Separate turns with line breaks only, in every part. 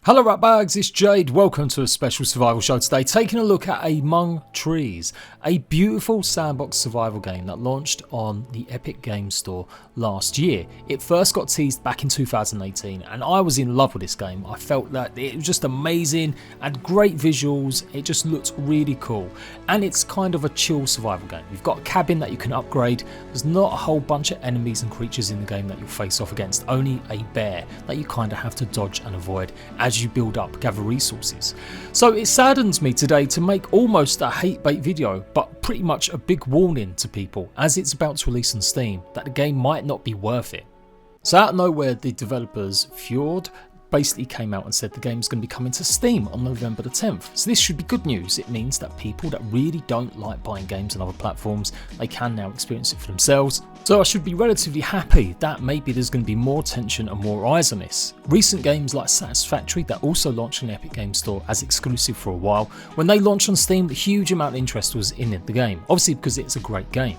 Hello ratbags, it's Jade. Welcome to a special survival show today, taking a look at Among Trees, a beautiful sandbox survival game that launched on the Epic Games Store last year. It first got teased back in 2018 and I was in love with this game. I felt that it was just amazing, had great visuals, it just looked really cool, and it's kind of a chill survival game. You've got a cabin that you can upgrade, there's not a whole bunch of enemies and creatures in the game that you'll face off against, only a bear that you kind of have to dodge and avoid as you build up, gather resources. So it saddens me today to make almost a hate bait video, but pretty much a big warning to people as it's about to release on Steam that the game might not be worth it. So out of nowhere, the developers Fjord basically came out and said the game's going to be coming to Steam on November the 10th. So this should be good news. It means that people that really don't like buying games on other platforms, they can now experience it for themselves. So I should be relatively happy that maybe there's going to be more attention and more eyes on this. Recent games like Satisfactory that also launched on the Epic Games Store as exclusive for a while, when they launched on Steam, a huge amount of interest was in the game, obviously because it's a great game.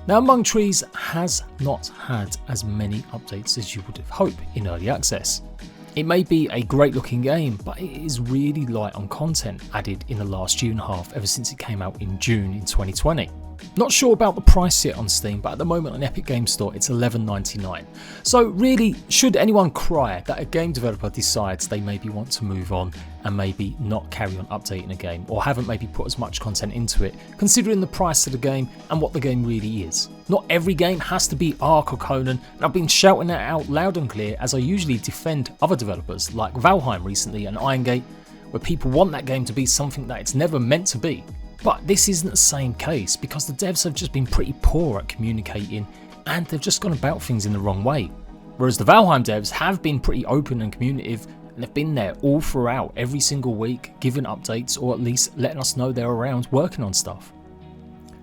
Now Among Trees has not had as many updates as you would have hoped in early access. It may be a great looking game, but it is really light on content added in the last year and a half ever since it came out in June in 2020. Not sure about the price yet on Steam, but at the moment on Epic Games Store it's $11.99. So really, should anyone cry that a game developer decides they maybe want to move on and maybe not carry on updating a game, or haven't maybe put as much content into it, considering the price of the game and what the game really is? Not every game has to be Ark or Conan, and I've been shouting that out loud and clear as I usually defend other developers like VALHEIM recently and Iron Gate, where people want that game to be something that it's never meant to be. But this isn't the same case because the devs have just been pretty poor at communicating and they've just gone about things in the wrong way. Whereas the Valheim devs have been pretty open and communicative, and they've been there all throughout every single week, giving updates or at least letting us know they're around working on stuff.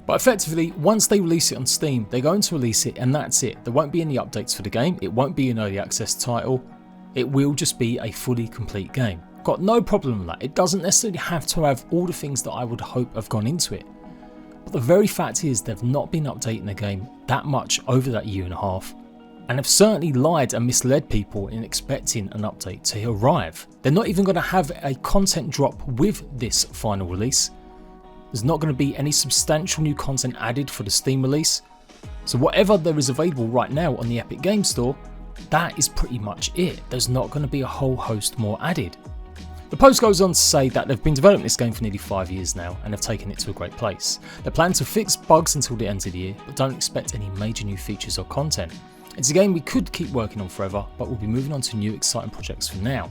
But effectively, once they release it on Steam, they're going to release it and that's it. There won't be any updates for the game, it won't be an early access title, it will just be a fully complete game. Got no problem with that. It doesn't necessarily have to have all the things that I would hope have gone into it. But the very fact is they've not been updating the game that much over that year and a half, and have certainly lied and misled people in expecting an update to arrive. They're not even going to have a content drop with this final release. There's not going to be any substantial new content added for the Steam release. So whatever there is available right now on the Epic Games Store, that is pretty much it. There's not going to be a whole host more added. The post goes on to say that they've been developing this game for nearly 5 years now and have taken it to a great place. They plan to fix bugs until the end of the year, but don't expect any major new features or content. It's a game we could keep working on forever, but we'll be moving on to new exciting projects for now.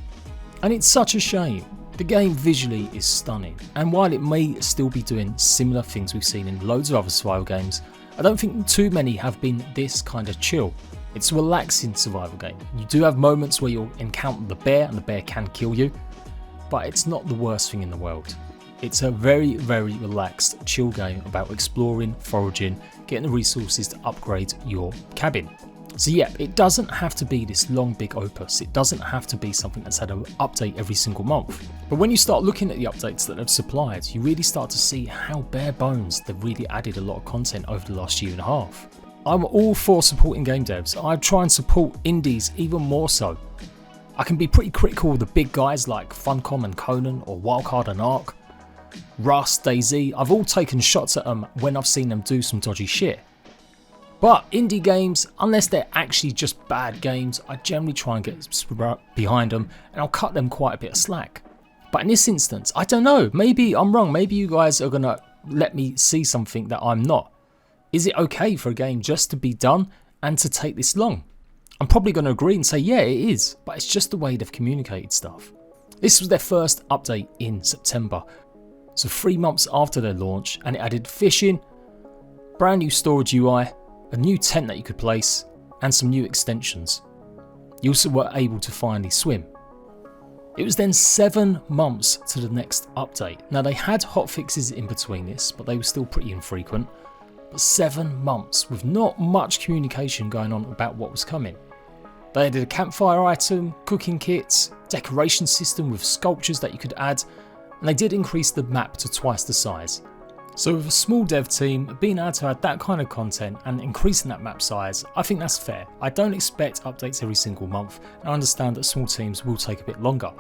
And it's such a shame. The game visually is stunning, and while it may still be doing similar things we've seen in loads of other survival games, I don't think too many have been this kind of chill. It's a relaxing survival game. You do have moments where you'll encounter the bear and the bear can kill you, but it's not the worst thing in the world. It's a very, very relaxed, chill game about exploring, foraging, getting the resources to upgrade your cabin. So yeah, it doesn't have to be this long big opus, it doesn't have to be something that's had an update every single month. But when you start looking at the updates that they've supplied, you really start to see how bare bones they've really added a lot of content over the last year and a half. I'm all for supporting game devs, I try and support indies even more so. I can be pretty critical of the big guys like Funcom and Conan, or Wildcard and Ark, Rust, DayZ. I've all taken shots at them when I've seen them do some dodgy shit. But indie games, unless they're actually just bad games, I generally try and get behind them and I'll cut them quite a bit of slack. But in this instance, I don't know, maybe I'm wrong, maybe you guys are gonna let me see something that I'm not. Is it okay for a game just to be done and to take this long? I'm probably going to agree and say yeah, it is, but it's just the way they've communicated stuff. This was their first update in September, so 3 months after their launch, and it added fishing, brand new storage UI, a new tent that you could place, and some new extensions. You also were able to finally swim. It was then 7 months to the next update. Now they had hotfixes in between this, but they were still pretty infrequent. But 7 months with not much communication going on about what was coming. They added a campfire item, cooking kits, decoration system with sculptures that you could add, and they did increase the map to twice the size. So with a small dev team, being able to add that kind of content and increasing that map size, I think that's fair. I don't expect updates every single month, and I understand that small teams will take a bit longer.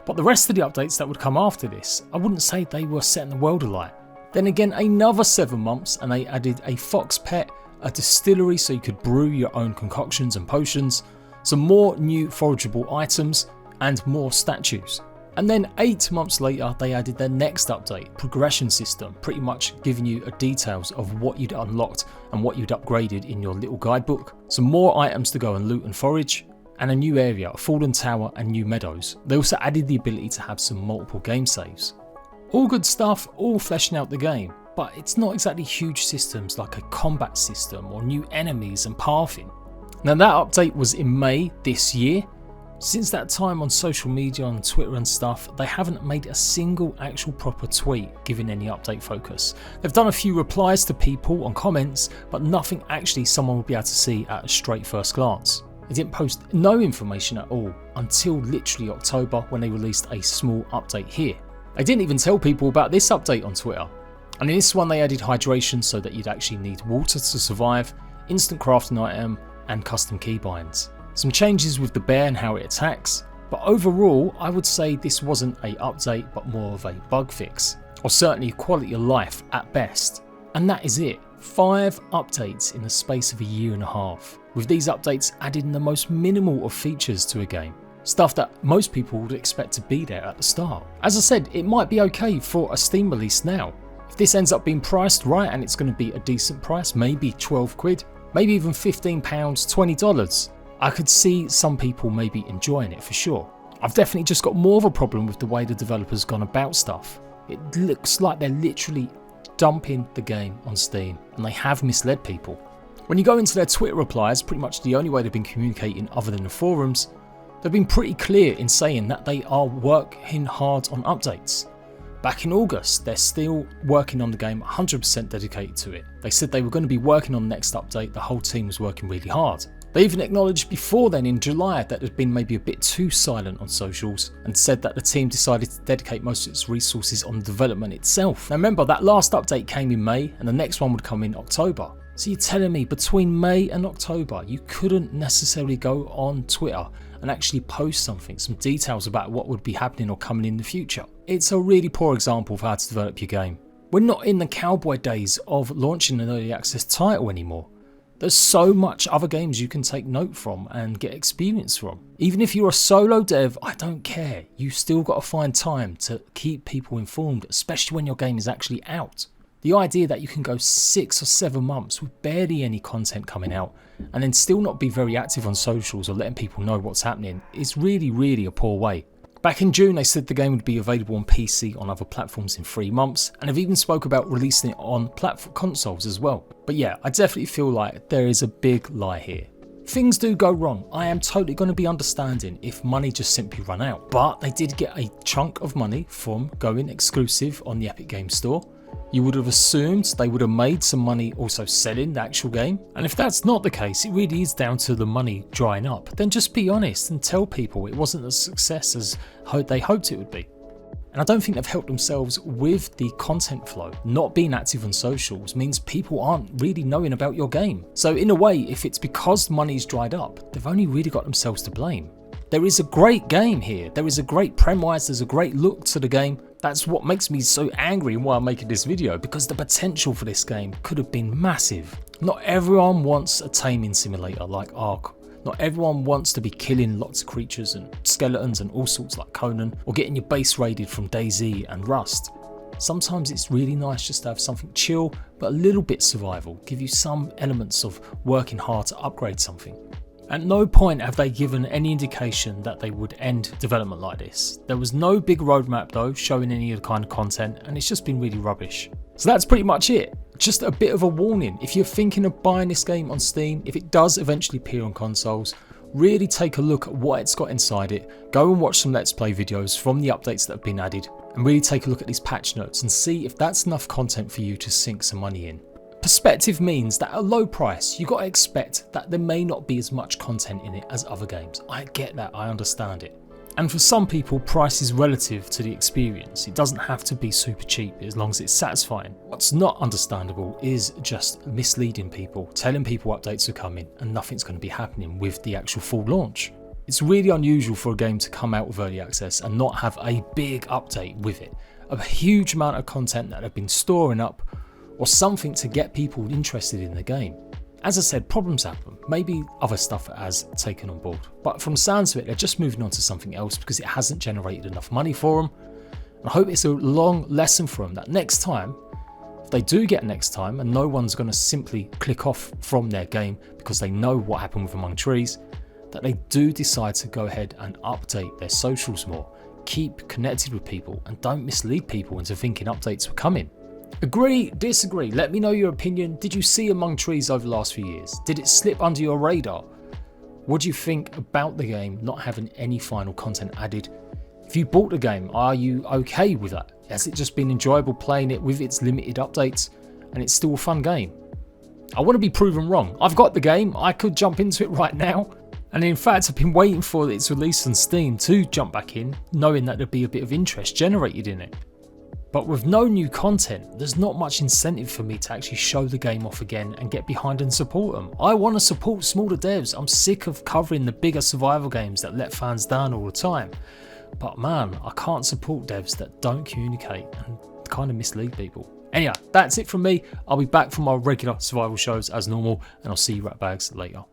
But the rest of the updates that would come after this, I wouldn't say they were setting the world alight. Then again, another 7 months and they added a fox pet, a distillery so you could brew your own concoctions and potions, some more new forageable items, and more statues. And then 8 months later, they added their next update, progression system, pretty much giving you details of what you'd unlocked and what you'd upgraded in your little guidebook, some more items to go and loot and forage, and a new area, a fallen tower and new meadows. They also added the ability to have some multiple game saves. All good stuff, all fleshing out the game, but it's not exactly huge systems like a combat system or new enemies and pathing. Now that update was in May this year. Since that time on social media, on Twitter and stuff, they haven't made a single actual proper tweet giving any update focus. They've done a few replies to people on comments, but nothing actually someone would be able to see at a straight first glance. They didn't post no information at all until literally October when they released a small update here. They didn't even tell people about this update on Twitter. And in this one they added hydration so that you'd actually need water to survive, instant crafting item, and custom keybinds. Some changes with the bear and how it attacks, but overall I would say this wasn't a update but more of a bug fix, or certainly quality of life at best. And that is it. 5 updates in the space of a year and a half, with these updates adding the most minimal of features to a game. Stuff that most people would expect to be there at the start. As I said, it might be okay for a Steam release now. If this ends up being priced right and it's going to be a decent price, maybe 12 quid, maybe even £15, $20, I could see some people maybe enjoying it for sure. I've definitely just got more of a problem with the way the developers gone about stuff. It looks like they're literally dumping the game on Steam, and they have misled people. When you go into their Twitter replies, pretty much the only way they've been communicating other than the forums, they've been pretty clear in saying that they are working hard on updates. Back in August, they're still working on the game, 100% dedicated to it. They said they were going to be working on the next update, the whole team was working really hard. They even acknowledged before then in July that it had been maybe a bit too silent on socials and said that the team decided to dedicate most of its resources on the development itself. Now remember, that last update came in May and the next one would come in October. So you're telling me between May and October you couldn't necessarily go on Twitter and actually post something, some details about what would be happening or coming in the future? It's a really poor example of how to develop your game. We're not in the cowboy days of launching an early access title anymore. There's so much other games you can take note from and get experience from. Even if you're a solo dev, I don't care. You still got to find time to keep people informed, especially when your game is actually out. The idea that you can go 6 or 7 months with barely any content coming out and then still not be very active on socials or letting people know what's happening is really a poor way. Back in June they said the game would be available on PC on other platforms in 3 months, and have even spoke about releasing it on consoles as well. But yeah, I definitely feel like there is a big lie here. Things do go wrong. I am totally going to be understanding if money just simply run out. But they did get a chunk of money from going exclusive on the Epic Games Store. You would have assumed they would have made some money also selling the actual game. And if that's not the case, it really is down to the money drying up. Then just be honest and tell people it wasn't as success as they hoped it would be. And I don't think they've helped themselves with the content flow. Not being active on socials means people aren't really knowing about your game. So in a way, if it's because money's dried up, they've only really got themselves to blame. There is a great game here. There is a great prem-wise, there's a great look to the game. That's what makes me so angry and why I'm making this video, because the potential for this game could have been massive. Not everyone wants a taming simulator like Ark. Not everyone wants to be killing lots of creatures and skeletons and all sorts like Conan, or getting your base raided from DayZ and Rust. Sometimes it's really nice just to have something chill, but a little bit survival, give you some elements of working hard to upgrade something. At no point have they given any indication that they would end development like this. There was no big roadmap though showing any of the kind of content, and it's just been really rubbish. So that's pretty much it. Just a bit of a warning, if you're thinking of buying this game on Steam, if it does eventually appear on consoles, really take a look at what it's got inside it, go and watch some Let's Play videos from the updates that have been added, and really take a look at these patch notes and see if that's enough content for you to sink some money in. Perspective means that at a low price, you got to expect that there may not be as much content in it as other games. I get that, I understand it. And for some people, price is relative to the experience. It doesn't have to be super cheap as long as it's satisfying. What's not understandable is just misleading people, telling people updates are coming and nothing's going to be happening with the actual full launch. It's really unusual for a game to come out with early access and not have a big update with it. A huge amount of content that have been storing up, or something to get people interested in the game. As I said, problems happen. Maybe other stuff has taken on board. But from the sounds of it, they're just moving on to something else because it hasn't generated enough money for them. I hope it's a long lesson for them that next time, if they do get next time and no one's going to simply click off from their game because they know what happened with Among Trees, that they do decide to go ahead and update their socials more. Keep connected with people and don't mislead people into thinking updates were coming. Agree, disagree, let me know your opinion. Did you see Among Trees over the last few years? Did it slip under your radar? What do you think about the game not having any final content added? If you bought the game, are you okay with that? Has it just been enjoyable playing it with its limited updates and it's still a fun game? I want to be proven wrong. I've got the game, I could jump into it right now. And in fact, I've been waiting for its release on Steam to jump back in, knowing that there'd be a bit of interest generated in it. But with no new content, there's not much incentive for me to actually show the game off again and get behind and support them. I want to support smaller devs. I'm sick of covering the bigger survival games that let fans down all the time. But man, I can't support devs that don't communicate and kind of mislead people. Anyway, that's it from me. I'll be back from our regular survival shows as normal, and I'll see you ratbags later.